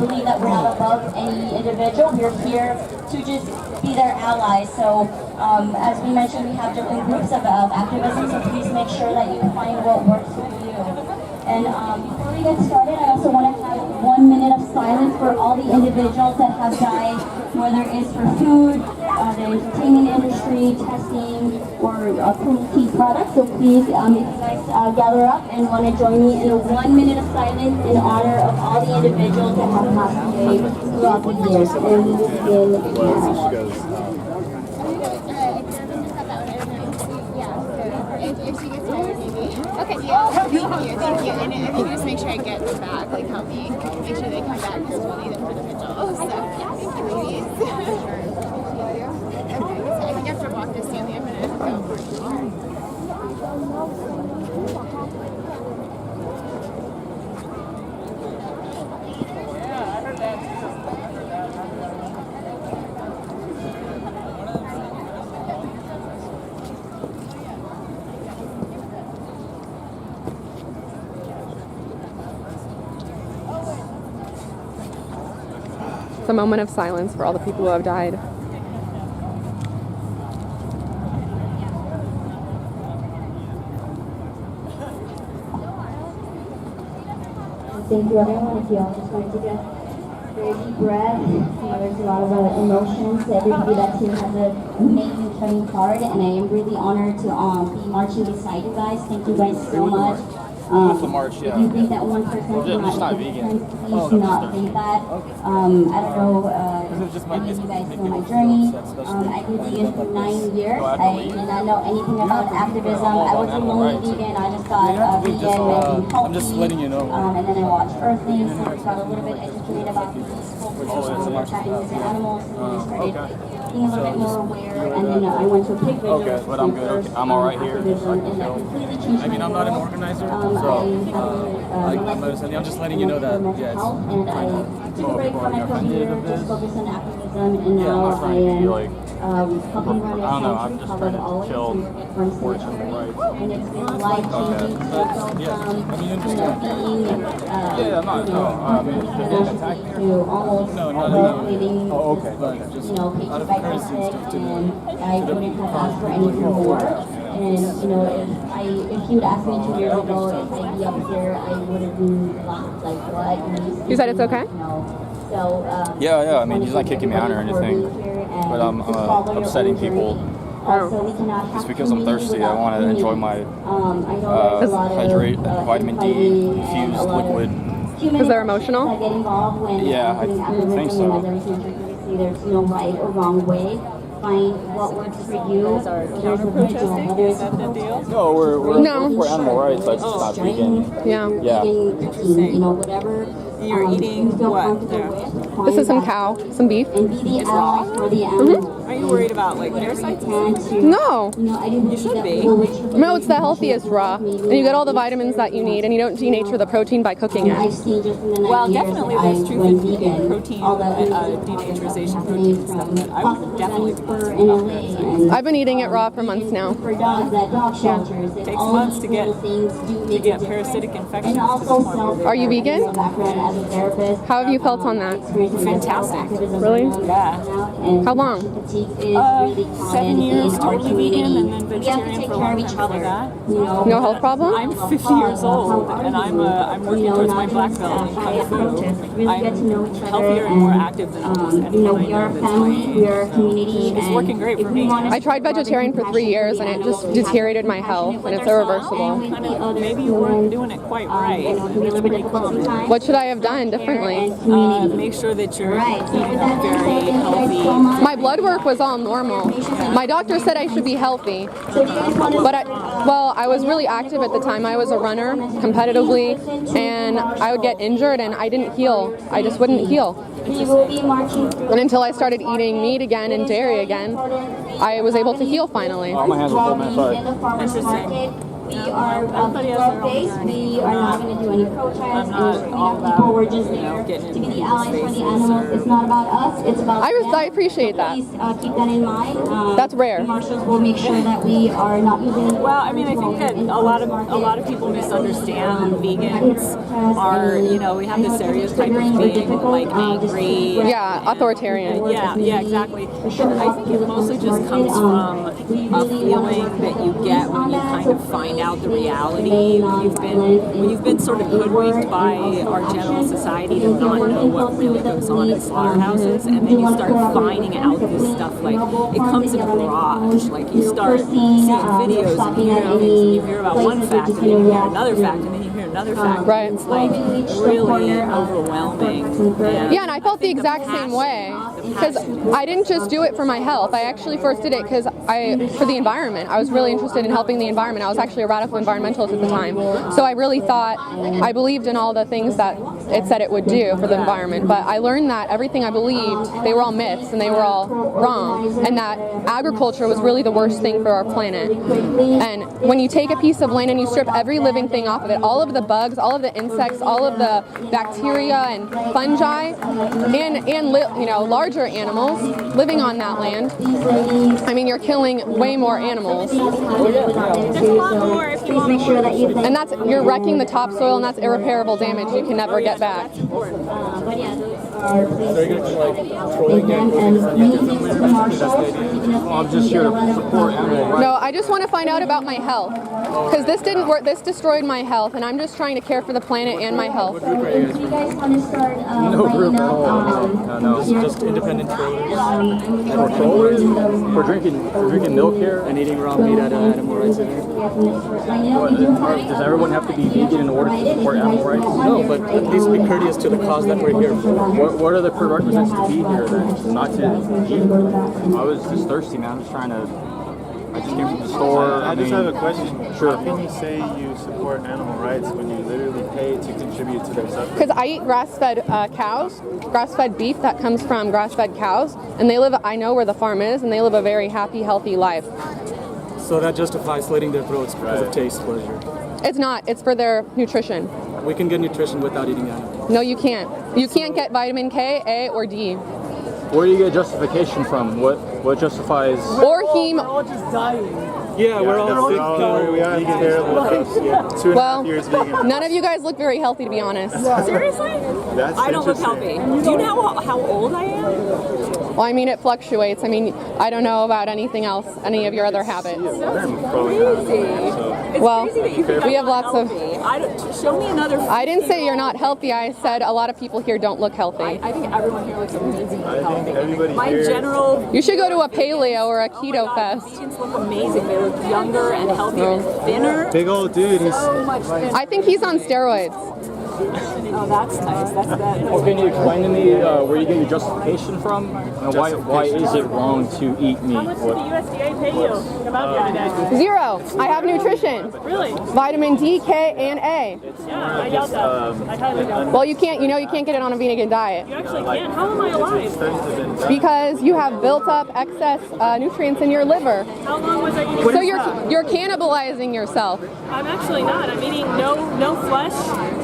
believe that we're not above any individual. We're here to just be their allies. So as we mentioned, we have different groups of activism, so please make sure that you find what works for you. And before we get started, I also want to have 1 minute of silence for all the individuals that have died, whether it's for food, the entertainment industry, testing, or cruelty products. So please, if you guys gather up and want to join me in a 1 minute of silence in honor of all the individuals that have passed away throughout the years. And we will begin now. If she gets tired, maybe. Okay, yeah. Thank you. And if you just make sure I get them back, like help me make sure they come back because we'll need them for the vigil. So, thank you, ladies. Okay, so I think after walk this Stanley, I'm going to go. It's a moment of silence for all the people who have died. Thank you, everyone. If you all just want to take a very deep breath. There's a lot of emotions. Everybody that's here has an amazing showing card, and I am really honored to be marching beside you guys. Thank you guys so much. The march, yeah. If you think that one person cannot make a difference, please do not think that. I don't know if any of you guys know my journey. I did vegan for 9 years. I did not know anything about activism. I was a lonely vegan. I just thought vegan meant being healthy. I'm just letting you know. And then I watched Earthlings, so I got a little bit educated about these whole what's happening with the animals, and then I started being a little bit more aware, and then I went to a pig video. Okay, but I'm good. Okay. I'm all right here. I mean, I'm not an organizer, so I'm just letting you know that, yeah, it's and I took a break from my career, just focused on activism, and now I am helping run a country called Always, and runs the and it's been life-changing to go from, being, to almost living, paycheck by paycheck, and I wouldn't have asked for anything more. And if you'd asked me 2 years ago if I'd be up here, I would have been lost. Like, what? You said it's okay? So, yeah. I mean, he's not kicking me out or anything, but I'm upsetting people. It's because I'm thirsty. I want to enjoy my hydrate, vitamin D infused liquid. Because they're emotional? Yeah, I think so. There's no right or wrong way. Find what works for you. There's a vigil. No, we're animal rights. I just not vegan. Yeah. Whatever. You're eating what? This is some cow, some beef. And be the ally for the animal. Are you worried about like parasites? No. You should be. No, it's the healthiest raw. And you get all the vitamins that you need, and you don't denature the protein by cooking it. Well, definitely there's truth in protein, denaturization protein and stuff, but I would definitely be concerned about parasites. I've been eating it raw for months now. For dogs at dog shelters. It takes months to get parasitic infections. Are you vegan? As a therapist, How have you felt on that? Fantastic. Really? Yeah. How long? 7 years totally vegan and then vegetarian for a long time before that. No health problem? I'm 50 years old and I'm working towards my black belt in Kung Fu. I'm healthier and more active than almost anyone I we are know a that's my family, age. we are a community. It's working great for me. I tried vegetarian for 3 years, and it just deteriorated my health, and it's irreversible. Maybe you weren't doing it quite right. What should I have done differently? Make sure that you're eating a very healthy. My blood work was all normal. My doctor said I should be healthy, but I was really active at the time. I was a runner competitively, and I would get injured, and I didn't heal. I just wouldn't heal. And until I started eating meat again and dairy again, I was able to heal finally. Oh, my hands are full, man. Sorry. Interesting. We are club-based. We are not going to do any protests, any screaming at people. We're just there to be the allies for the animals. It's not about us. It's about them. I appreciate that. Please keep that in mind. That's rare. The marshals will make sure that we are not using. Well, I mean, I think that a lot of people misunderstand vegans are, you know, we have this stereotype of being like angry. Yeah, authoritarian. Yeah, exactly. And I think it mostly just comes from a feeling that you get when you kind of find out the reality. When you've been sort of hoodwinked by our general society to not know what really goes on in slaughterhouses, and then you start finding out this stuff. Like, it comes in a barrage. Like, you start seeing videos and hearing things, and you hear about one fact, and then you hear another fact, and then you hear another fact. Right. It's like really overwhelming. Yeah, and I felt the exact same way because I didn't just do it for my health. I actually first did it because for the environment. I was really interested in helping the environment. I was actually a radical environmentalist at the time. So I really thought, I believed in all the things that it said it would do for the environment. But I learned that everything I believed, they were all myths and they were all wrong. And that agriculture was really the worst thing for our planet. And when you take a piece of land and you strip every living thing off of it, all of the bugs, all of the insects, all of the bacteria and fungi, and you know, larger animals living on that land, I mean, you're killing way more animals. There's a lot more if you want more. And that's, you're wrecking the topsoil, and that's irreparable damage you can never get back. But yeah, those are places I'm just here to support animal rights. No, I just want to find out about my health. Because this didn't work, this destroyed my health, and I'm just trying to care for the planet and my health. Do you guys want to start No group at all. No, Just independent traders. For drinking milk here. And eating raw meat at an animal rights center. Does everyone have to be vegan in order to support animal rights? No, but at least be courteous to the cause that we're here for. What are the prerequisites to be here then? Not to eat? I was just thirsty, man. I'm just trying to. I just came from the store. I just have a question. Sure. How can you say you support animal rights when you literally pay to contribute to their suffering? Because I eat grass-fed cows, grass-fed beef that comes from grass-fed cows, and they live, I know where the farm is, and they live a very happy, healthy life. So that justifies slitting their throats because of taste pleasure. It's not, it's for their nutrition. We can get nutrition without eating animals. No, you can't. You can't get vitamin K, A, or D. Where do you get justification from? What justifies? Or heme. Yeah, we're all sick. We are terrible. 2.5 Well, years vegan. none of you guys look very healthy, to be honest. Seriously? That's I don't look interesting. healthy. Do you know how old I am? Well, I mean, it fluctuates. I mean, I don't know about anything else, any of your other habits. It's Well, crazy that you think we I'm have lots of- healthy. Show me another. I didn't say you're not healthy. I said a lot of people here don't look healthy. I think everyone here looks amazingly I think healthy. everybody My here. general. You should go to a paleo or a Oh my keto God, fest. vegans look amazing. They look younger and healthier and thinner. Big old dude. He's So much thinner. I think he's on steroids. Oh, that's nice. That's that. Well, can you explain to me where you get your justification from? And why is it wrong to eat meat? USDA pay you about that? 0. I have nutrition. Really? Vitamin D, K, and A. Yeah, I doubt that. I highly doubt that. Well, you can't get it on a vegan diet You actually can't. How am I alive? because you have built up excess nutrients in your liver. How long was I eating? So you're cannibalizing yourself. I'm actually not. I'm eating no flesh,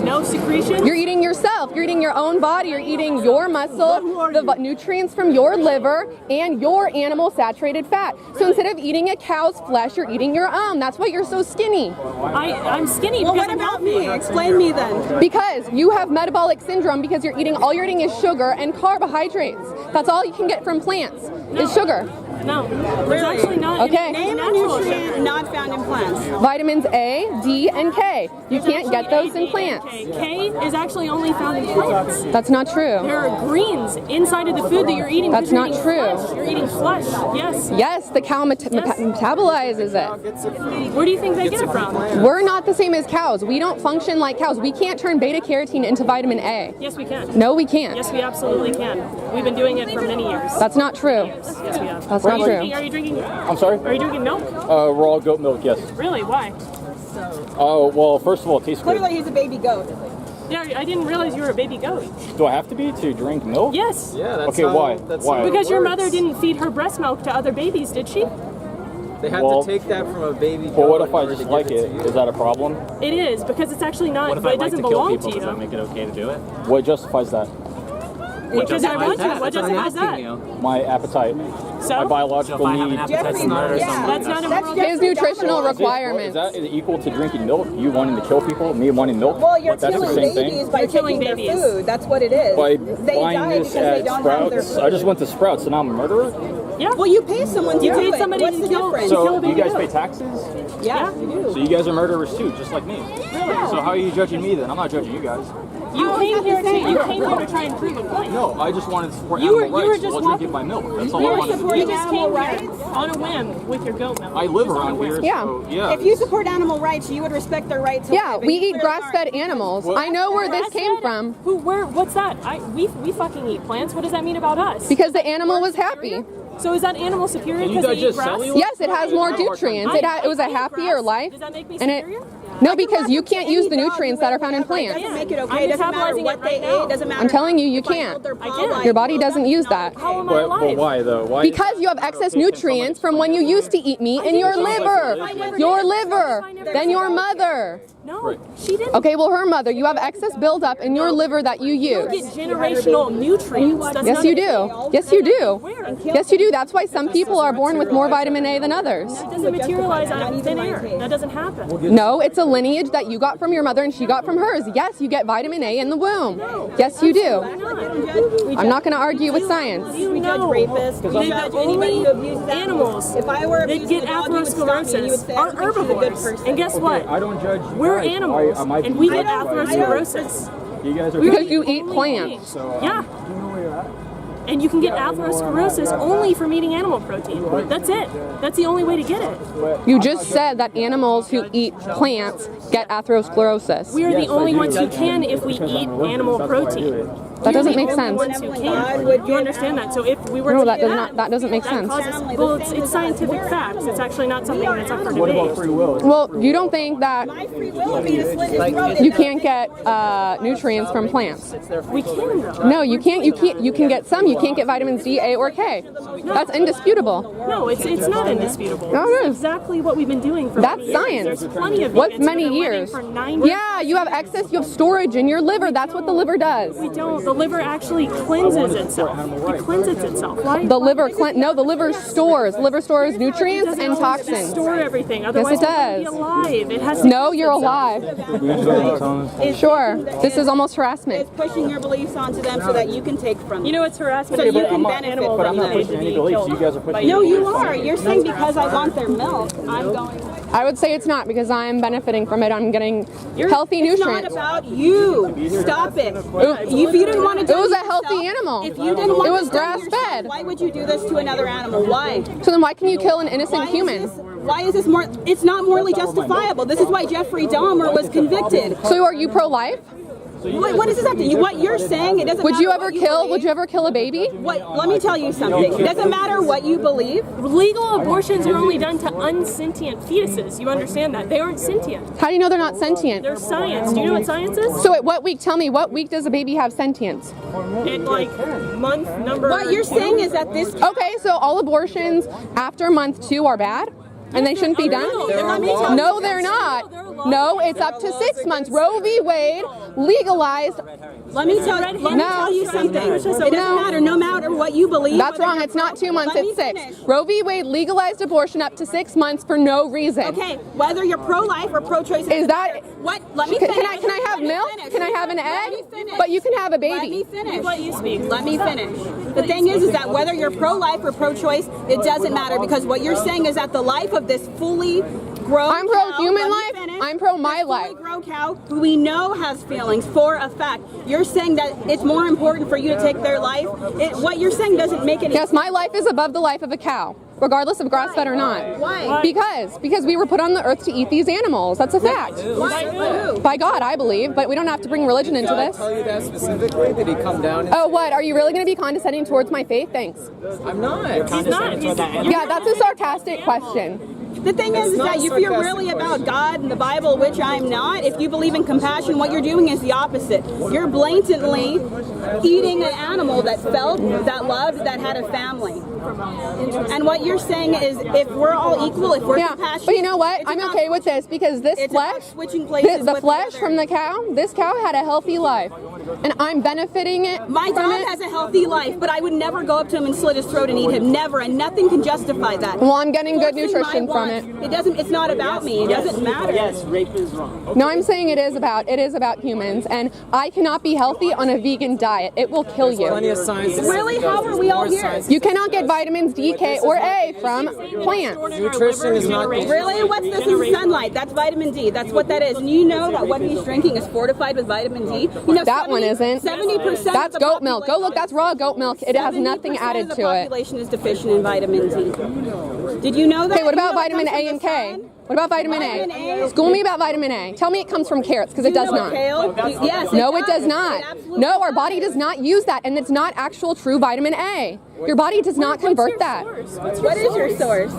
no secretion. You're eating yourself. You're eating your own body. You're eating your muscle, the nutrients from your liver, and your animal saturated fat. So instead of eating a cow's flesh, you're eating your own. That's why you're so skinny. I'm skinny. Well, What about me? Explain me then. Because you have metabolic syndrome because all you're eating is sugar and carbohydrates. That's all you can get from plants is sugar. No, there's actually not. Okay. Name a nutrient not found in plants. Vitamins A, D, and K. You can't get those in plants. K is actually only found in plants. That's not true. There are greens inside of the food that you're eating. That's because not you're eating true. flesh. You're eating flesh. Yes. Yes, the cow metabolizes it. Where do you think they get it from? We're not the same as cows. We don't function like cows. We can't turn beta carotene into vitamin A. Yes, we can. No, we can't. Yes, we absolutely can. We've been doing it for many years. That's not true. Yes, we have. That's Are not you true. drinking? Are you drinking? I'm sorry? Are you drinking milk? Raw goat milk, yes. Really? Why? Oh, well, first of all, it tastes good. Clearly, he's a baby goat. Yeah, I didn't realize you were a baby goat. Do I have to be to drink milk? Yes. Yeah, that's Okay, how, why? That's Why? how it Because your works. mother didn't feed her breast milk to other babies, did she? They have Well, to take that from a baby goat. But what if in I order just to like give it? to you. Is that a problem? It is because it's actually not. What if I It like doesn't to kill belong people? to Does that you. make it okay to do it? What justifies that? Because I want to. What That's what I'm justifies asking that? you. My appetite. So? My So biological if I have an need. appetite to murder someone, That's not a moral. His nutritional Is it requirements. equal to drinking milk? You wanting to kill people? Me wanting milk? Well, you're Like, that's the killing same babies thing? by You're killing taking their babies. food. That's what it is. By They buying die this because they at don't have their Sprouts, food. I just went to Sprouts, so now I'm a murderer? Yeah. Well, you pay someone to You do paid it. somebody What's to the kill- difference? kill So a you baby guys goat. pay taxes? Yeah, you do. So you guys are murderers too, just like me. So how are you judging me then? I'm not judging you guys. You came here to try and prove a point. No, I just wanted to support You were- animal you were rights just while walking- drinking my milk. That's all You I were wanted to supporting do. You just animal came rights. here on a whim with your goat milk. I live Just on a around whim. here, Yeah. so yeah. If you support animal rights, you would respect their right to Yeah, live. we and you eat clearly grass-fed animals. I know where this came from What's that? We fucking eat plants. What does that mean about us? because the animal was happy. So is that animal superior Can you because they eat digest grass? cellulose? Yes, it has more nutrients. It was a I eat happier grass. life. Does that make me And it, superior? no, because you can't use the Any dog nutrients who that are ate found in whatever, it plants. doesn't make it okay. I'm It doesn't matter metabolizing what it they right now. ate. It doesn't matter. I'm telling you, you if I can't. held their paw can. right. Your body doesn't use that. How am I But alive? why though? Why? Because you have excess nutrients from when you used to eat meat in your liver. Your liver. Then your mother. No, she didn't. Okay, well, her mother. You have excess buildup in your liver that you You use. get generational nutrients. That's Yes, not you a- do. Yes, you do. Where? Yes, you do. That's why some people are born with more vitamin A than others. It doesn't materialize out of thin air. That doesn't happen. No, it's a lineage that you got from your mother and she got from hers. Yes, you get vitamin A in the womb. Yes, you do. I'm not going to argue with science. You judge know rapists. We that judge the anybody only who abuses animals If I were that abusing get a dog, you would stop me and you would atherosclerosis say, are I think she's a good herbivores. person. And guess what? I don't judge you We're guys. animals, I might and be we get judged by you. atherosclerosis. You guys are Because you eat plants. Yeah. And you can get atherosclerosis only from eating animal protein. That's it. That's the only way to get it. You just said that animals who eat plants get atherosclerosis. We are the only ones who can if we eat animal protein. That doesn't make We're the only sense. ones who can. You understand that? So if we were No, to that do does not. That doesn't make that sense. causes, well, it's scientific facts. It's actually not something that's up for What about debate. free will? Well, you don't think that My free will would be to slit his throat. you can't get nutrients from plants? We can though. No, you can't. You can't. You can get some. You can't get vitamins D, A, or K. That's indisputable. No, it's not indisputable. No, it It's is. exactly what we've been doing for That's many years. science. There's plenty of What's vegans many who've been living years? for 9 years. Yeah, you have excess. You have storage in your liver. That's what the liver does. We don't. The liver actually cleanses itself. It cleanses itself. Why? The liver no, the liver stores. The liver stores nutrients and It toxins. store everything. Otherwise, it it wouldn't be does. alive. It has. No, you're alive. Sure. This is almost harassment. It's pushing your beliefs onto them so that you can take from them. You know, it's harassment. So you about can benefit animals But that I'm you not paid pushing to any be beliefs. killed You guys are by pushing. No, you are. You're saying because I want their milk, I'm going. I would say it's not because I'm benefiting from it. I'm getting healthy It's not nutrients. about you. Stop it. If you didn't want to do It was a yourself, healthy animal. If you didn't want It was to stone yourself, grass-fed. why would you do this to another animal? Why? So then why can you kill an innocent Why human? why is this more? It's not morally justifiable. This is why Jeffrey Dahmer was convicted. So are you pro-life? What does this have to? What you're saying? It doesn't. Would you matter ever what kill? believe. Would you ever kill a baby? What? Let me tell you something. It doesn't matter what you believe. Legal abortions are only done to unsentient fetuses. You understand that? They aren't sentient. How do you know they're not sentient? They're science. Do you know what science is? So at what week? Tell me, what week does a baby have sentience? It like month number. What you're saying is that this. Okay, so all abortions after month 2 are bad? And they shouldn't be done? No, they're not. No, it's up to 6 months. Roe v. Wade legalized. Let me tell you something. It doesn't matter. No matter what you believe. That's whether wrong. you're It's not 2 months, Let me it's 6. finish. Roe v. Wade legalized abortion up to 6 months for no reason. Okay, whether you're pro-life or pro-choice. Is that what? Let me Can finish. I have Let me milk? finish. Can I have an Let me egg? finish. But you can have a Let me baby. finish. Let you speak. Let me finish. The thing is that whether you're pro-life or pro-choice, it doesn't matter because what you're saying is that the life of this fully grown I'm cow, pro-human let me life. finish, I'm pro my this fully life. grown cow who we know has feelings for a fact. You're saying that it's more important for you to take their life. What you're saying doesn't make any Yes, my life is above the life of a cow, regardless of grass-fed or not. Why? Because we were put on the earth to eat these animals. That's a fact. Who? By God, I believe, but we don't have to bring religion into Did I this. tell you that specifically? Did he come down? And Oh, what? Are you really going to be condescending towards my faith? Thanks. I'm not. He's not. Yeah, that's a sarcastic question. The thing is that if you're really about God and the Bible, which I'm not, if you believe in compassion, what you're doing is the opposite. You're blatantly eating an animal that felt, that loved, that had a family. And what you're saying is, if we're all equal, if we're compassionate, but you know what? it's I'm about- okay with this because this it's flesh, about switching places the with flesh the from the cow, this cow had a healthy life, and I'm benefiting it. My from dog it. has a healthy life, but I would never go up to him and slit his throat and eat him. Never, and nothing can justify that. Well, I'm getting good Forcing nutrition my from wants, it. It doesn't. It's not about me. It doesn't matter. Yes, rape is wrong. No, I'm saying it is about humans, and I cannot be healthy on a vegan diet. It will kill Plenty you. of science. Really? How are we all here? You cannot get vitamins D, K, or A from plants. Nutrition is not Really? What's this in sunlight? That's vitamin D. That's what that is. And you know that what he's drinking is fortified with vitamin D. You know That one isn't. 70%. That's goat milk. Go look, that's raw goat milk. It has nothing added the to it. population is deficient in vitamin D. Did you know that? Okay, what You about know it vitamin comes A from and the K? sun? What about vitamin Vitamin A? A. School me about vitamin A. Tell me it comes from carrots, because it does You know not. kale? Yes. No, it does not. It absolutely No, our does. body does not use that, and it's not actual true vitamin A. Your body does not convert that. What is your source?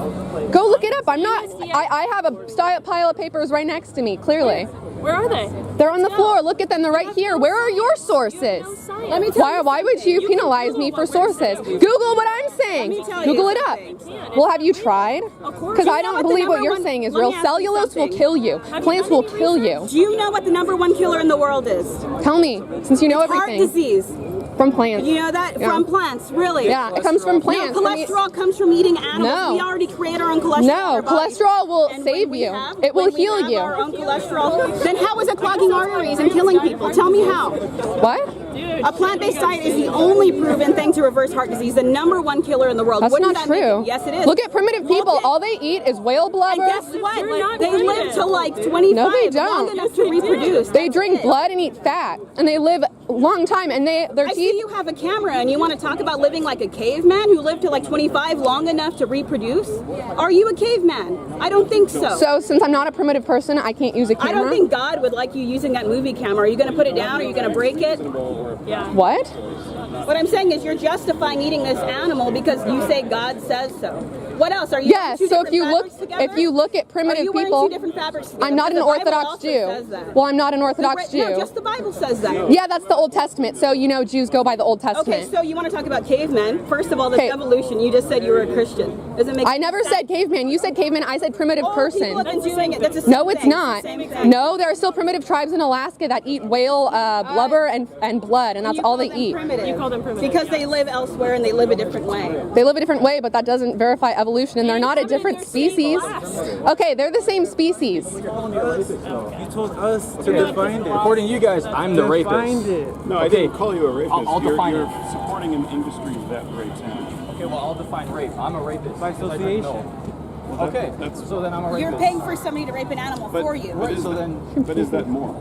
Go look it up. I'm not. I have a pile of papers right next to me. Clearly, Where are they? they're on the floor. Look at them. They're right here. Where are your sources? Let me tell you. Why would you penalize me for sources? Google what I'm saying. Let me tell Google you it up. something. Well, have you tried? Because I don't believe what you're saying is real. Cellulose will kill you. Plants will kill you. Do you know what the #1 killer in the world is? Tell me, since you know Heart everything. disease. From plants. You know that? Yeah. From plants, really? Yeah, it comes from plants. No, I mean- cholesterol comes from eating animals. No. We already create our own cholesterol. in No, our bodies. cholesterol will And save when we you. have- It will when we heal have you. Our own cholesterol. Then how is it clogging arteries and killing people? Tell me how. What? A plant-based diet is the only proven thing to reverse heart disease. The #1 killer in the world. That's Wouldn't not that make true. it? Yes, it is. Look at primitive Look people. at- All they eat is whale blubber. And guess what? not They live primitive. to like 25, No, they long don't. enough to reproduce. They That's drink it. blood and eat fat, and they live a long time. And their I see teeth. you have a camera and you want to talk about living like a caveman who lived to like 25 long enough to reproduce? Are you a caveman? I don't think so. So since I'm not a primitive person, I can't use a I camera. don't think God would like you using that movie camera. Are you going to put it down? Are you going to break it? What? What I'm saying is you're justifying eating this animal because you say God says so. What else? Are you Yes. wearing two So if you different look, fabrics together? if you look at primitive Are you wearing people, two different fabrics together? I'm not an Because the Bible Orthodox also Jew. says that. Well, I'm not an Orthodox Jew. No, just the Bible says that. Yeah, that's the Old Testament. So you know, Jews go by the Old Testament. Okay, so you want to talk about cavemen. First of all, this Okay. evolution, you just said you were a Christian. Does it make I never sense? said caveman. You said caveman. I said primitive All person. people have been doing it. That's the same No, it's thing. not. the same thing. No, there are still primitive tribes in Alaska that eat whale blubber and blood, and that's You all call they them eat. primitive. You call them primitive, Because yeah. they live elsewhere and they live a different way. They live a different way, but that doesn't verify evolution, and they're not a different species. Okay, they're the same species. You told us to define it. According to you guys, I'm the rapist. Defined it. No, I didn't call you a rapist. I'll define you're it. supporting an industry that rapes animals. Okay, well, I'll define rape. I'm a rapist. By because I drink association. milk. Well, Okay, so then I'm a rapist. You're paying for somebody to rape an animal for you. But is So that, then- but is that moral?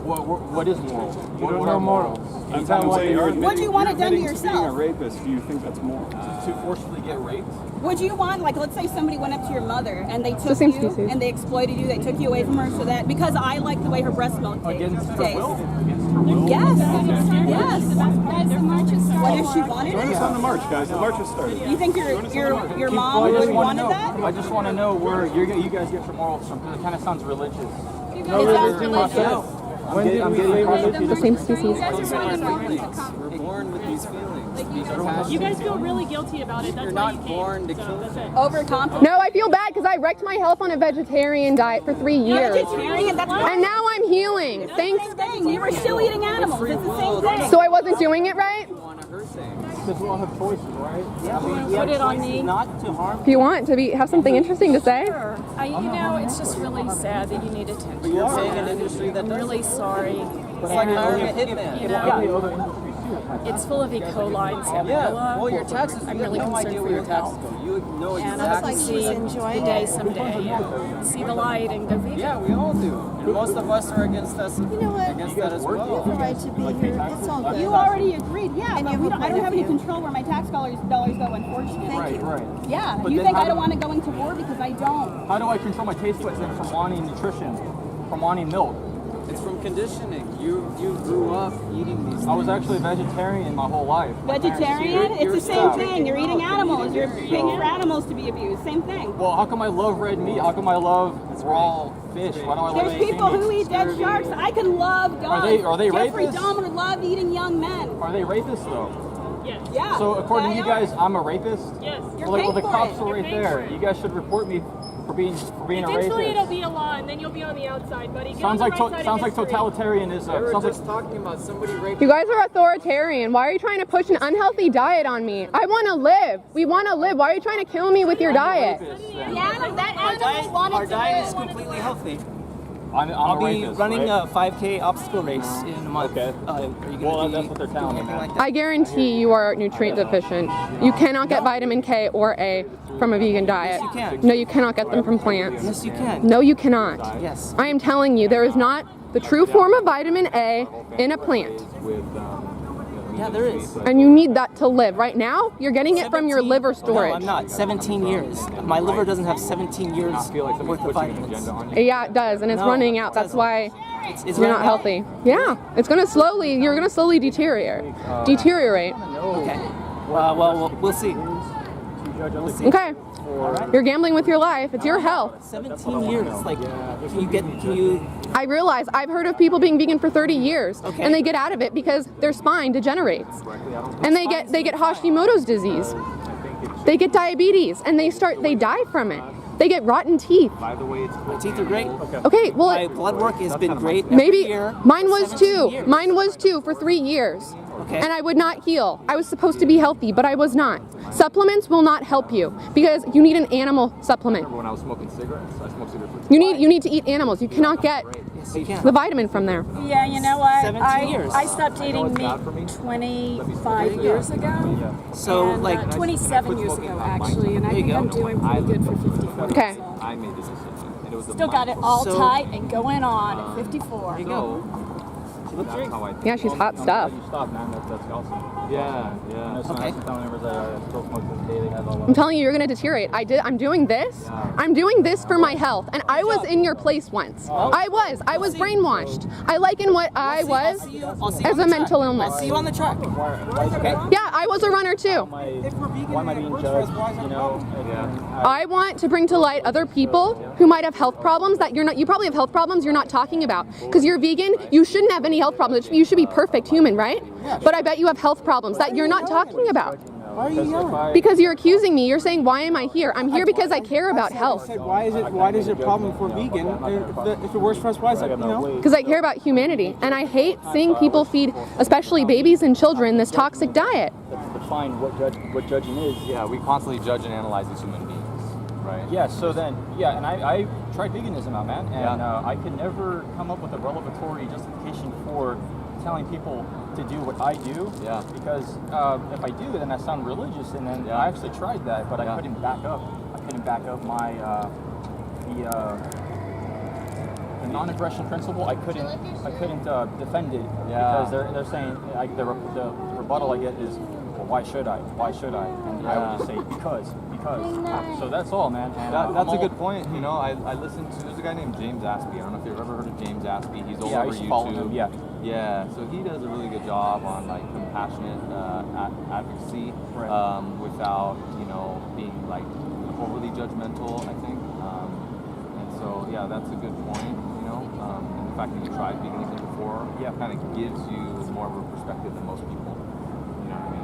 What is moral? You don't know morals. I'm Tell saying what you're you're- admitting, Would you want it done to you're admitting yourself? being a rapist. Do you think that's moral? To forcibly get raped? Would you want, like, let's say somebody went up to your mother and they the took same you species. and they exploited you, they took you away from her so that, because I like the way her breast milk Against her tastes. will? Against her will? Yes, yes. What if she wanted Join us it? on the march, guys. The march has started. You think your mom I would just have want to wanted know. that? I just want to know where you guys get your morals from, because it kind of sounds religious. Is that religious? When did we say religion? The same species. We're born with these feelings. You guys feel really guilty about it. That's why you came. So that's it. Overconfident. No, I feel bad because I wrecked my health on a vegetarian diet for 3 years. Vegetarian, that's And now I'm healing. Thanks. the same thing. You were still eating animals. It's the same thing. So I wasn't doing it right? Because we all have choices, right? Put it on me. Not to harm. If you want to have something interesting to say. It's just really sad that you need attention. You're saying an industry that I'm does. really sorry. It's like hiring a hitman. You know, it's full of E. coli and Yeah. salmonella. Well, your taxes. I'm You have really no concerned idea for where your your taxes health. go. You know And I'd exactly. like to see the day someday and see the light and go vegan. Yeah, we all do. And most of us are against us. You know what? Against that as You have the well. right to be here. It's all good. You already agreed, yeah, And but you we have don't, I a don't have point any of view. control where my tax dollars go, unfortunately. Thank you. Right. Yeah, But you then think how I don't do- want to go into war because I don't. How do I control my taste buds then from wanting nutrition, from wanting milk? It's from conditioning. You grew up eating these things. I was actually a vegetarian my whole life. Vegetarian? It's the same thing. You're eating animals. You're paying for animals to be abused. Same thing. Well, how come I love red meat? How come I love raw fish? Why do I love There's people who eat dead sharks. I can love dogs. Are they Jeffrey rapists? Dahmer loved eating young men. Are they rapists though? Yes. Yeah. So according to they you are. guys, I'm a rapist? Yes. You're Well, paying the for cops it. are You're right paying there. for it. You guys should report me for being a Eventually it'll rapist. be a law, and then you'll be on the outside, buddy. Get Sounds on like the right side of history. totalitarianism. We were Sounds just like talking about somebody raping. You guys are authoritarian. Why are you trying to push an unhealthy diet on me? I want to live. We want to live. Why are you trying to kill me with your diet? That animal wanted Our to diet live. is completely healthy. I'm I'll a be rapist, running right? a 5K obstacle race in a month. Okay. Are you Well, going to that's what they're telling me, anything man. like that? I guarantee you are nutrient deficient. You cannot get vitamin K or A from a vegan diet. you can. No, you cannot get them from plants. Yes, you can. No, you cannot. Yes. I am telling you, there is not the true form of vitamin A in a plant. Yeah, there is. And you need that to live. Right now, you're getting it from your 17 liver No, storage. I'm not. 17 years. My liver doesn't have 17 years worth of vitamins. Yeah, it does, and it's No, running out. it That's doesn't. why It's you're right not now. healthy. Yeah, it's gonna slowly. You're gonna slowly deteriorate. Deteriorate. Okay. Well, we'll see. We'll see. Okay. You're gambling with your life. It's your health. 17 years. Like, can you? I realize I've heard of people being vegan for 30 years, Okay. and they get out of it because their spine degenerates, and they get Hashimoto's disease. They get diabetes, and they die from it. They get rotten teeth. My teeth are great. Okay, well, My blood work has been great. Every maybe year mine for was 17 too. years. Mine was too for 3 years. Okay. And I would not heal. I was supposed to be healthy, but I was not. Supplements will not help you because you need an animal supplement. When I was smoking cigarettes, I smoked cigarettes. You need to eat animals. You cannot get Yes, you can. the vitamin from there. Yeah, you know what? 17 years. I stopped eating meat 25 years ago. So, And, like, 27 years ago, actually, and I There you think go. I'm doing pretty good for 54. Okay. So. I made the decision. And it was Still got it all So- tight and going on at 54. there you go. That's how I think. Yeah, she's hot stuff. You stop, man. That's awesome. Yeah. Okay. I'm telling you, you're gonna deteriorate. I'm doing this. I'm doing this for my health, and I was in your place once. I was brainwashed. I liken what I was I'll see you as on a the mental track. illness. I'll see you on the track. Okay. Yeah, I was a runner too. Why am I being judged? You know? I want to bring to light other people who might have health problems that you probably have health problems you're not talking about. Because you're vegan, you shouldn't have any health problems. You should be perfect human, right? But I bet you have health problems that you're not talking about. Why are you yelling? Because you're accusing me. You're saying, why am I here? I'm here because I care about health. Why is it a problem for vegan? If it works for us, why is it, you know? Because I care about humanity. And I hate seeing people feed, especially babies and children, this toxic diet. Define what judging is. Yeah, we constantly judge and analyze these human beings, right? Yeah, so then, and I tried veganism out, man, and I could never come up with a revelatory justification for telling people to do what I do. Yeah. Because if I do, then I sound religious, and then I actually tried that, but I couldn't back up. I couldn't back up my the non-aggression principle. I couldn't defend it because they're saying the rebuttal I get is, well, why should I? Why should I? And I would just say because. So that's all, man. And That's a good point. You know, I listened to, there's a guy named James Aspie. I don't know if you've ever heard of James Aspie. He's all I over used to YouTube. follow him. Yeah, so he does a really good job on like compassionate advocacy without, you know, being like overly judgmental, I think. And so, yeah, that's a good point, you know. And the fact that you tried veganism before kind of gives you more of a perspective than most people. You know what I mean?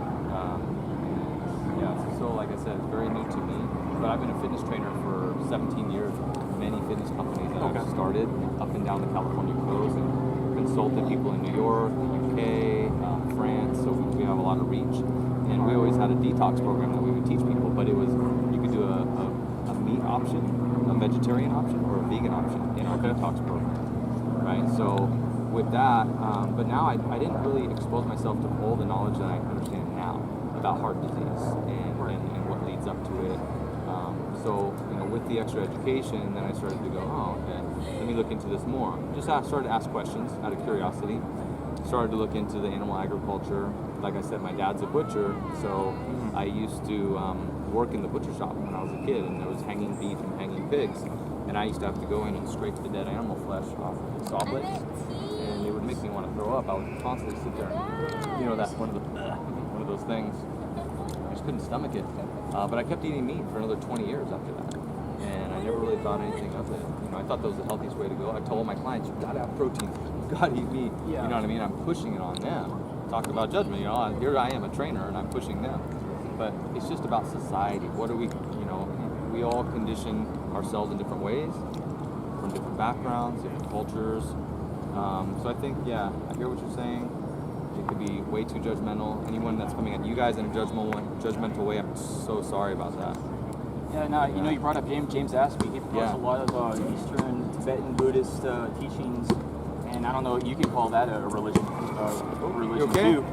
So like I said, it's very new to me, but I've been a fitness trainer for 17 years. Many fitness companies that I've started up and down the California coast and consulted people in New York, the UK, France, so we have a lot of reach. And we always had a detox program that we would teach people, but it was, you could do a meat option, a vegetarian option, or a vegan option in our detox program, right? So with that, but now I didn't really expose myself to all the knowledge that I understand now about heart disease and what leads up to it. So, you know, with the extra education, then I started to go, oh, okay, let me look into this more. Just started to ask questions out of curiosity. Started to look into the animal agriculture. Like I said, my dad's a butcher, so I used to work in the butcher shop when I was a kid, and there was hanging beef and hanging pigs. and I used to have to go in and scrape the dead animal flesh off of the saw blades, and it would make me want to throw up. I would constantly sit there, and, that's one of those things. I just couldn't stomach it. But I kept eating meat for another 20 years after that, and I never really thought anything of it. I thought that was the healthiest way to go. I told my clients, you gotta have protein, you gotta eat meat. Yeah. You know what I mean? I'm pushing it on them. Talk about judgment. Here I am, a trainer, and I'm pushing them. But it's just about society. What are we? We all condition ourselves in different ways, from different backgrounds, different cultures. So I think, I hear what you're saying. It could be way too judgmental. Anyone that's coming at you guys in a judgmental way, I'm so sorry about that. Yeah, no, you brought up James Aspey. He promotes a lot of Eastern, Tibetan, Buddhist teachings, and I don't know, you can call that a religion, too.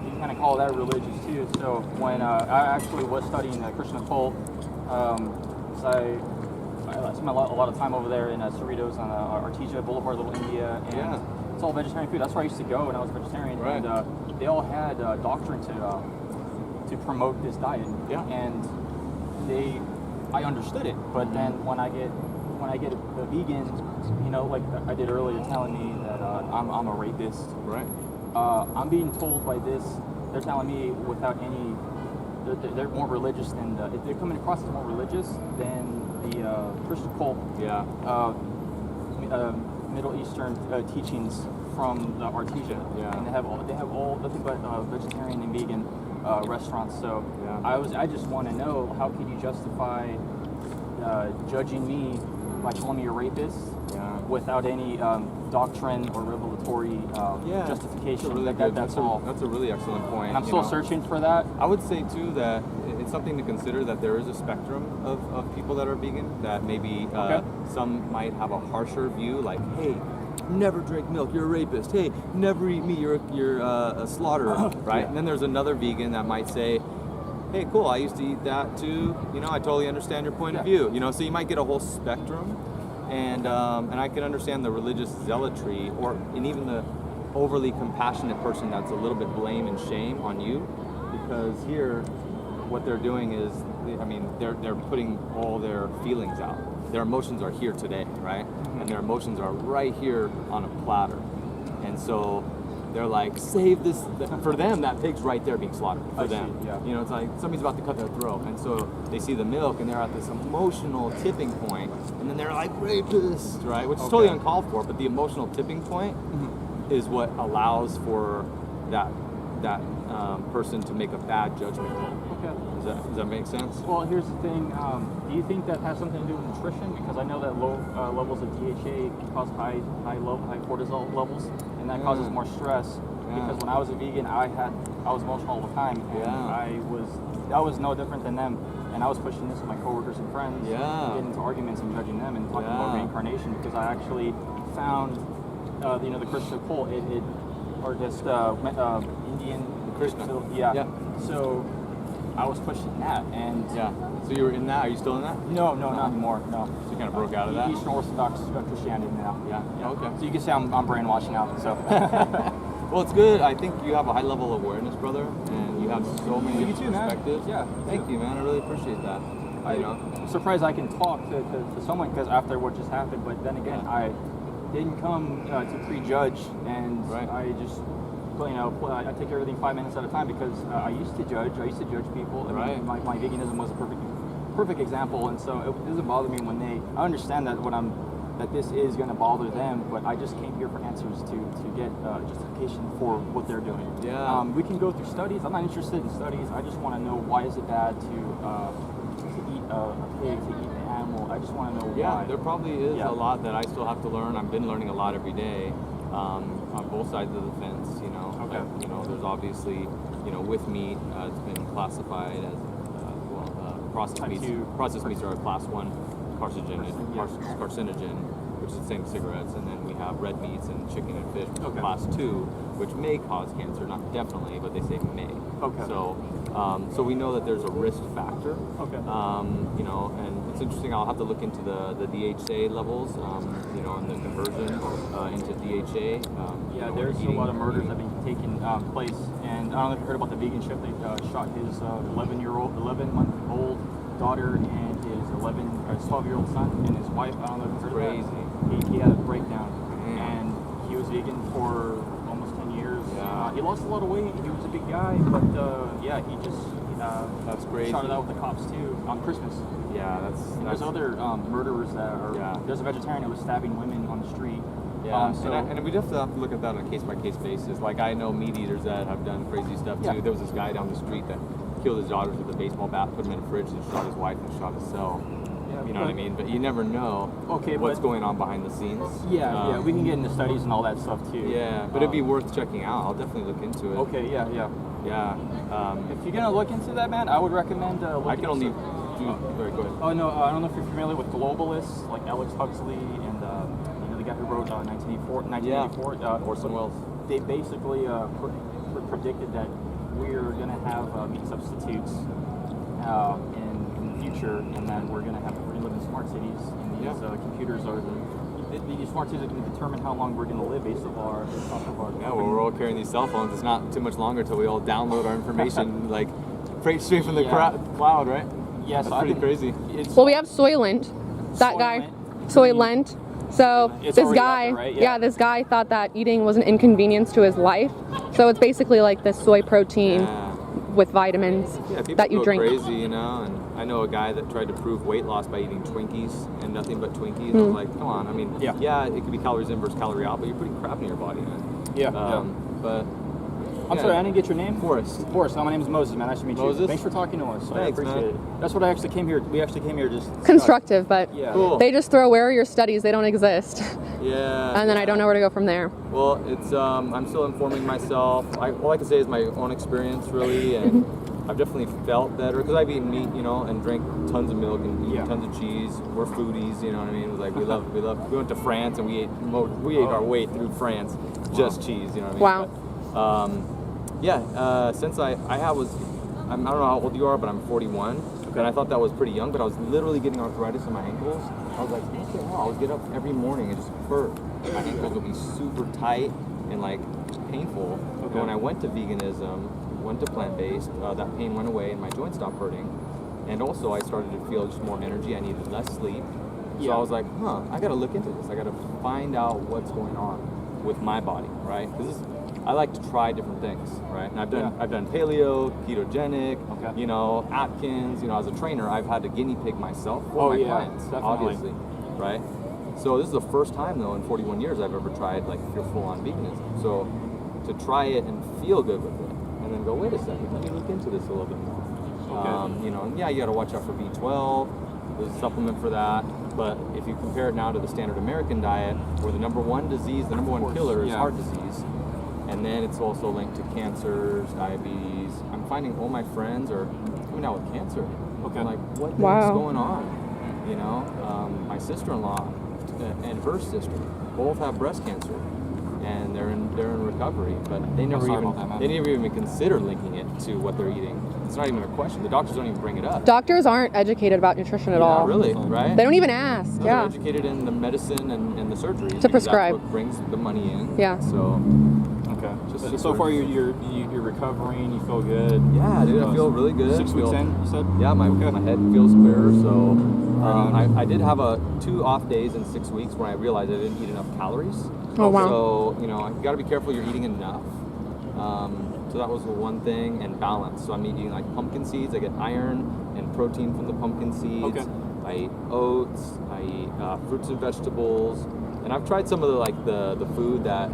You kind of call that religious too. So when I actually was studying Krishna occult, I spent a lot of time over there in Cerritos on Artesia Boulevard, Little India, and it's all vegetarian food. That's where I used to go when I was vegetarian, and they all had doctrine to promote this diet, and I understood it. But then when I get a vegan, like I did earlier, telling me that I'm a rapist, I'm being told by this. They're telling me without any. They're more religious than they're coming across as more religious than the Christian cult. Middle Eastern teachings from the Artesia, and they have all nothing but vegetarian and vegan restaurants. So I just want to know, how could you justify judging me by calling me a rapist without any doctrine or revelatory justification? That's a really excellent point. And I'm still searching for that. I would say too that it's something to consider, that there is a spectrum of people that are vegan, that maybe some might have a harsher view, like, hey, never drink milk, you're a rapist. Hey, never eat meat, you're a slaughterer, right? And then there's another vegan that might say, hey, cool, I used to eat that too. I totally understand your point of view. So you might get a whole spectrum, and I can understand the religious zealotry, and even the overly compassionate person that's a little bit blame and shame on you, because here, what they're doing is, they're putting all their feelings out. Their emotions are here today, right? And their emotions are right here on a platter. And so they're like, save this. For them, that pig's right there being slaughtered. For them. It's like somebody's about to cut their throat. And so they see the milk, and they're at this emotional tipping point, and then they're like, rapist, right? Which is totally uncalled for, but the emotional tipping point is what allows for that person to make a bad judgment. Does that make sense? Well, here's the thing. Do you think that has something to do with nutrition? Because I know that low levels of DHA can cause high cortisol levels, and that causes more stress. Because when I was a vegan, I was emotional all the time, and I was no different than them. And I was pushing this with my coworkers and friends, getting into arguments and judging them and talking about reincarnation, because I actually found the Krishna cult, or just Indian Krishna. So I was pushing that, and So you were in that? Are you still in that? No, not anymore. No. So you kind of broke out of that? Eastern Orthodox Christianity now. Okay. So you can say I'm brainwashed now. So. Well, it's good. I think you have a high level of awareness, brother, and you have so many perspectives. Thank you, man. I really appreciate that. I'm surprised I can talk to someone, because after what just happened, but then again, I didn't come to prejudge, and I just, I take everything 5 minutes at a time, because I used to judge people. My veganism was a perfect example, and so it doesn't bother me when I understand that that this is going to bother them, but I just came here for answers to get justification for what they're doing. We can go through studies. I'm not interested in studies. I just want to know, why is it bad to eat a pig, to eat an animal? I just want to know why. There probably is a lot that I still have to learn. I've been learning a lot every day on both sides of the fence. There's obviously, with meat, it's been classified as processed meats are a class 1 carcinogen, which is the same as cigarettes, and then we have red meats and chicken and fish, which is class 2, which may cause cancer, not definitely, but they say may. So we know that there's a risk factor. And it's interesting. I'll have to look into the DHA levels, and the conversion into DHA. There's a lot of murders that have been taking place, and I don't know if you heard about the vegan chef. They shot his 11-month-old daughter and his 12-year-old son and his wife. I don't know if you heard of that. He had a breakdown, and he was vegan for almost 10 years. He lost a lot of weight. He was a big guy, but yeah, he just that's great. shot it out with the cops too on Christmas. Yeah, There's other murderers that are. There's a vegetarian who was stabbing women on the street. Yeah, and we definitely have to look at that on a case-by-case basis. Like, I know meat eaters that have done crazy stuff too. Yeah. There was this guy down the street that killed his daughters with a baseball bat, put him in a fridge, and shot his wife and shot his cell. You know what I mean? But you never know what's going on behind the scenes. Yeah, we can get into studies and all that stuff too. Yeah, but it'd be worth checking out. I'll definitely look into it. Okay, yeah. Yeah. If you're gonna look into that, man, I would recommend. I can only Sorry, go ahead. Oh no, I don't know if you're familiar with globalists like Alex Huxley and the guy who wrote 1984. Orson Welles. They basically predicted that we're gonna have meat substitutes in the future, and that we're gonna live in smart cities, and these computers are these smart cities are going to determine how long we're going to live based off of our. Yeah, well, we're all carrying these cell phones. It's not too much longer till we all download our information like straight from the cloud, right? Yes, that's pretty crazy. Well, we have Soylent, that guy, Soylent. So It's this already out guy, there, right? this guy thought that eating was an inconvenience to his life. So it's basically like this soy protein with vitamins People that you go drink. crazy, you know. And I know a guy that tried to prove weight loss by eating Twinkies and nothing but Twinkies. I'm like, come on. I mean, yeah, it could be calories in versus calorie out, but you're putting crap in your body, man. But I'm sorry, I didn't get your name. Forrest. Forrest. My name is Moses, man. Nice to meet you. Moses? Thanks for talking to us. I Thanks, appreciate man. it. That's what I actually came here. We actually came here just Constructive, but Cool. they just throw, where are your studies? They don't exist. Yeah. And then I don't know where to go from there. Well, it's I'm still informing myself. All I can say is my own experience, really, and I've definitely felt better because I've eaten meat, you know, and drank tons of milk and eaten tons of cheese. We're foodies, you know what I mean? Like we love. We went to France and we ate our way through France, just cheese, you know what I mean? Wow. But, since I don't know how old you are, but I'm 41, and I thought that was pretty young, but I was literally getting arthritis in my ankles. I was like, okay, wow, I would get up every morning and just hurt. My ankles would be super tight and like painful. But when I went to veganism, went to plant-based, that pain went away and my joints stopped hurting. And also I started to feel just more energy. I needed less sleep. So I was like, I gotta look into this. I gotta find out what's going on with my body, right? Because I like to try different things, right? And I've done paleo, ketogenic, you know, Atkins. You know, as a trainer, I've had to guinea pig myself for my clients, obviously, right? So this is the first time, though, in 41 years I've ever tried like full-on veganism. So to try it and feel good with it, and then go, wait a second, let me look into this a little bit more. You know, you got to watch out for B12. There's a supplement for that. But if you compare it now to the standard American diet, where the number one disease, the number one killer is heart disease. And then it's also linked to cancers, diabetes. I'm finding all my friends are coming out with cancer. I'm like, what the heck's going on? You know, my sister-in-law and her sister both have breast cancer, and they're in recovery. But they never even consider linking it to what they're eating. It's not even a question. The doctors don't even bring it up. Doctors aren't educated about nutrition at all. Really, right? They don't even ask. They're educated in the medicine and the surgery to prescribe. That's what brings the money in. Yeah. So. Okay. So far, you're recovering. You feel good. Yeah, dude, I feel really good. 6 weeks in, you said? Yeah, my head feels clearer. So I did have 2 off days in 6 weeks when I realized I didn't eat enough calories. Oh wow. So you know, you got to be careful you're eating enough. So that was one thing, and balance. So I'm eating like pumpkin seeds. I get iron and protein from the pumpkin seeds. Okay. I eat oats. I eat fruits and vegetables. And I've tried some of the food that,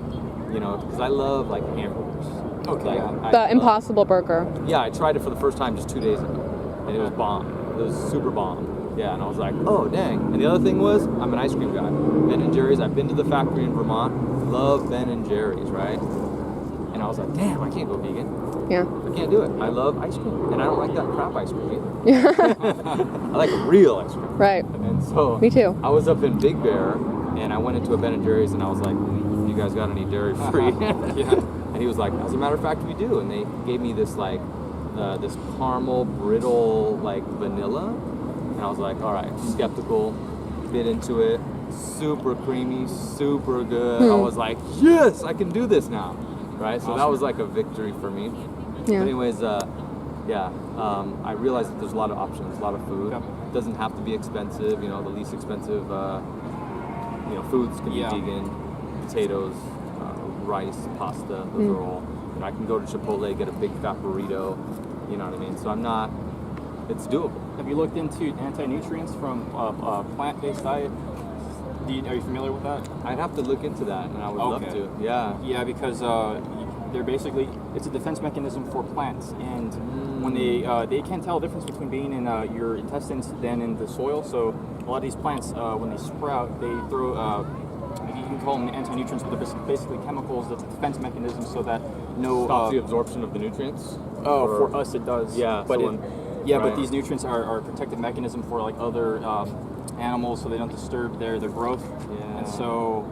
you know, because I love like hamburgers. Okay. Like, the Impossible Burger. Yeah, I tried it for the first time just 2 days ago, and it was bomb. It was super bomb. Yeah, and I was like, oh dang. And the other thing was, I'm an ice cream guy. Ben & Jerry's. I've been to the factory in Vermont. Love Ben & Jerry's, right? And I was like, damn, I can't go vegan. Yeah. I can't do it. I love ice cream, and I don't like that crap ice cream either. I like real ice cream. Right. And so me too. I was up in Big Bear, and I went into a Ben & Jerry's, and I was like, you guys got any dairy free? And he was like, as a matter of fact, we do. And they gave me this like this caramel brittle like vanilla, and I was like, all right, skeptical, bit into it, super creamy, super good. I was like, yes, I can do this now, right? So that was like a victory for me. Yeah. But anyways, Yeah, I realize that there's a lot of options, a lot of food. It doesn't have to be expensive. You know, the least expensive, foods can be vegan. Potatoes, rice, pasta. Those are all. You know, I can go to Chipotle, get a big fat burrito. You know what I mean? So it's doable. Have you looked into anti-nutrients from a plant-based diet? Are you familiar with that? I'd have to look into that, and I would love to. Yeah. Yeah, because they're basically, it's a defense mechanism for plants, and when they can't tell the difference between being in your intestines than in the soil. So a lot of these plants, when they sprout, they throw. You can call them anti-nutrients, but they're basically chemicals. That's a defense mechanism, so that stops the absorption of the nutrients. For us, it does. Yeah. But but these nutrients are a protective mechanism for like other animals, so they don't disturb their growth. Yeah. And so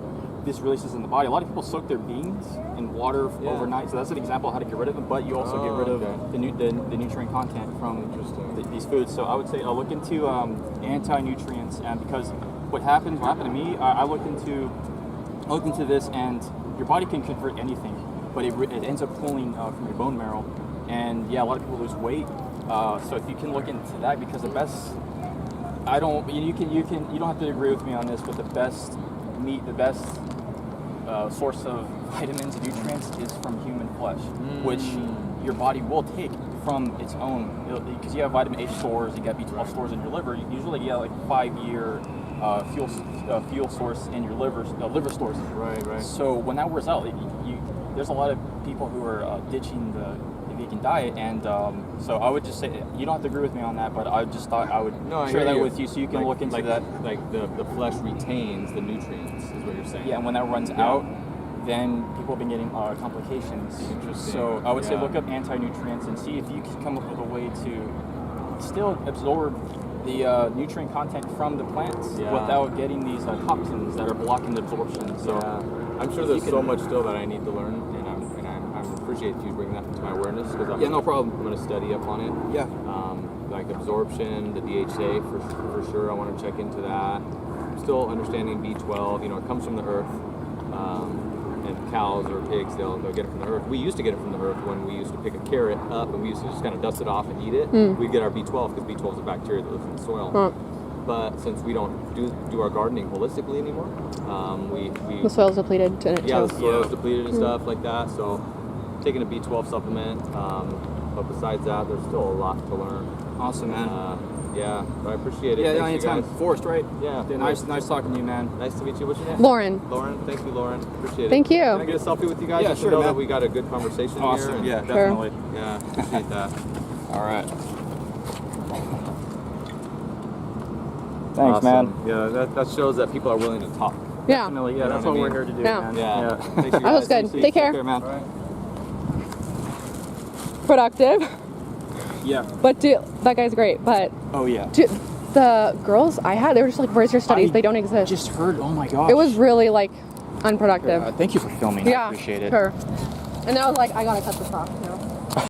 this releases in the body. A lot of people soak their beans in water overnight, so that's an example of how to get rid of them. But you also get rid of the nutrient content from these foods. So I would say I'll look into anti-nutrients, and because what happened to me, I looked into this, and your body can convert anything, but it ends up pulling from your bone marrow, and a lot of people lose weight. So if you can look into that, because the best, you don't have to agree with me on this, but the best meat, the best source of vitamins and nutrients is from human flesh, which your body will take from its own, because you have vitamin A stores, you got B12 stores in your liver. Usually you get like 5-year fuel source in your liver stores. Right. So when that wears out, there's a lot of people who are ditching the vegan diet, and so I would just say, you don't have to agree with me on that, but I just thought I would share that with you so you can look into that. Like the flesh retains the nutrients, is what you're saying. Yeah, and when that runs out, then people have been getting complications. Interesting. So I would say look up anti-nutrients and see if you can come up with a way to still absorb the nutrient content from the plants without getting these toxins that are blocking the absorption. So I'm sure there's so much still that I need to learn, and I appreciate you bringing that to my awareness, because no problem. I'm going to study up on it. Yeah. Like absorption, the DHA for sure. I want to check into that. I'm still understanding B12. You know, it comes from the earth. And cows or pigs, they'll get it from the earth. We used to get it from the earth when we used to pick a carrot up and we used to just kind of dust it off and eat it. We'd get our B12 because B12 is a bacteria that lives in the soil. But since we don't do our gardening holistically anymore, the soil's depleted. The soil's depleted and stuff like that. So taking a B12 supplement. But besides that, there's still a lot to learn. Awesome, man. I appreciate it. Yeah, anytime. Forrest, right? Yeah. Nice talking to you, man. Nice to meet you. What's your name? Lauren. Lauren, thank you, Lauren. Appreciate it. Thank you. Can I get a selfie with you guys? Yeah, just sure, to know man. that we got a good conversation Awesome. here. Yeah, definitely. Yeah, appreciate that. All right. Thanks, man. Yeah, that shows that people are willing to talk. Yeah. Definitely. Yeah, that's what we're here to do, man. Yeah. Thanks, you That was guys. good. Take care. man. Productive. Yeah. But that guy's great. But the girls I had, they were just like, "Where's your studies? They don't exist." Just heard. Oh my gosh. It was really like unproductive. Thank you for filming. I appreciate it. Sure. And I was like, I gotta cut this off. You know?